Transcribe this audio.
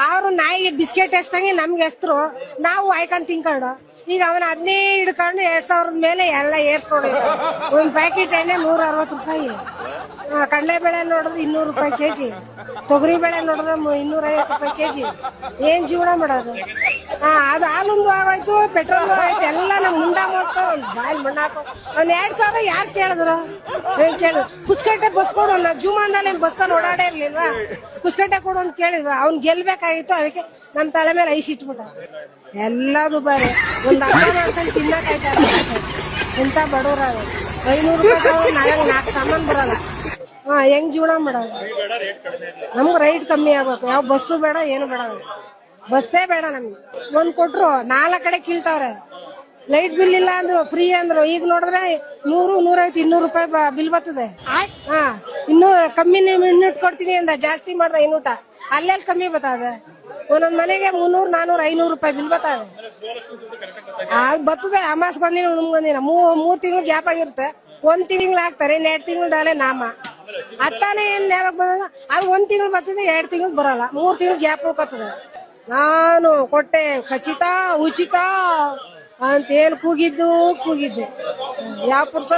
ಅವ್ರು ನಾಯಿಗೆ ಬಿಸ್ಕೆಟ್ ಎಸ್ತಂಗೆ ನಮ್ಗೆ ಎಸ್ತರು, ನಾವು ಆಯ್ಕೊಂಡ್ ತಿನ್ಕೊಂಡು ಈಗ ಅವನ ಅದನ್ನೇ ಹಿಡ್ಕೊಂಡು 2000 ಮೇಲೆ ಎಲ್ಲ ಏರ್ಸ್ಕೊಂಡು ಒಂದ್ ಪ್ಯಾಕೆಟ್ ಎಣ್ಣೆ 160 ರೂಪಾಯಿ. ಕಡಲೆಬೇಳೆ ನೋಡಿದ್ರೆ 200 ರೂಪಾಯಿ ಕೆಜಿ, ತೊಗರಿ ಬೇಳೆ ನೋಡಿದ್ರೆ 250 ರೂಪಾಯಿ ಕೆಜಿ. ಏನ್ ಜೀವನ ಮಾಡೋದು? ಅದು ಹಾಲೊಂದು ಆಗೋಯ್ತು, ಪೆಟ್ರೋಲ್ ಆಗೋಯ್ತು, ಎಲ್ಲ ನಮ್ ಮುಂಡ ಮೋಸ್ಕೊ ಬಾಯ್ ಮಣ್ಣಾಕೊ. ಅವ್ನ್ 2000 ಯಾರು ಕೇಳಿದ್ರು? ಕೇಳಿದ್ರು ಪುಸ್ಕಟ್ಟೆ ಬಸ್ ಕೊಡು, ನಾವು ಜೂಮಾನ್ದಲ್ಲಿ ಬಸ್ಸಲ್ಲಿ ಓಡಾಡೇ ಇರ್ಲಿಲ್ವಾ, ಪುಸ್ಕಟ್ಟೆ ಕೊಡು ಅಂತ ಕೇಳಿದ್ವಿ. ಅವ್ನ್ ಗೆಲ್ಬೇಕಾಗಿತ್ತು, ಅದಕ್ಕೆ ನಮ್ ತಲೆ ಮೇಲೆ ಐಸ್ ಇಟ್ಬಿಟ್ಟ. ಎಲ್ಲದು ಬಾರಿ ಒಂದ್ ಹಬ್ಬ ಮಾಡ್ಕೊಂಡು ತಿನ್ನಕಾಯ್ತಾರ. ಎಂತ ಬಡವ್ರ 500 ರೂಪಾಯಿ ನಾಳೆ 4 ಸಾಮಾನ್ ಬರಲ್ಲ. ಹೆಂಗ್ ಜೀವನ ಮಾಡೋದು? ನಮ್ಗ್ ರೈಟ್ ಕಮ್ಮಿ ಆಗ್ಬೇಕು. ಯಾವ ಬಸ್ಸು ಬೇಡ, ಏನು ಬೇಡ, ಬಸ್ಸೇ ಬೇಡ ನಮ್ಗೆ. ಒಂದ್ ಕೊಟ್ರು 4 ಕಡೆ ಕೀಳ್ತಾವ್ರೆ. ಲೈಟ್ ಬಿಲ್ ಇಲ್ಲ ಅಂದ್ರು, ಫ್ರೀ ಅಂದ್ರು. ಈಗ ನೋಡಿದ್ರೆ 100, 150, 200 ರೂಪಾಯಿ ಬಿಲ್ ಬರ್ತದೆ. ಇನ್ನೂ ಕಮ್ಮಿ ಯೂನಿಟ್ ಕೊಡ್ತೀನಿ ಅಂದ, ಜಾಸ್ತಿ ಮಾಡ್ದ ಯೂನಿಟ. ಅಲ್ಲೆಲ್ಲಿ ಕಮ್ಮಿ ಬರ್ತದೆ? ಒಂದೊಂದ್ ಮನೆಗೆ 300, 400, 500 ರೂಪಾಯಿ ಬಿಲ್ ಬರ್ತದೆ. ಬರ್ತದೆ ಅಮಾಸ್ಗೆ ಒಂದಿನ, ಉಣ್ಗೊಂದಿನ 3 ತಿಂಗಳು ಗ್ಯಾಪ್ ಆಗಿರುತ್ತೆ. 1 ತಿಂಗಳು ಹಾಕ್ತಾರೆ, 2 ತಿಂಗಳದಲ್ಲೇ ನಾಮ ಅತ್ತಾನೆ. ಏನ್ ಯಾವಾಗ ಬಂದ ಅದು 1 ತಿಂಗಳು ಬರ್ತದೆ, 2 ತಿಂಗಳು ಬರಲ್ಲ, 3 ತಿಂಗಳು ಗ್ಯಾಪ್ ಉಳ್ಕೊತದೆ. ನಾನು ಕೊಟ್ಟೆ ಖಚಿತ ಉಚಿತ ಅಂತ ಏನ್ ಕೂಗಿದ್ದು ಯಾವ ಪುರುಷ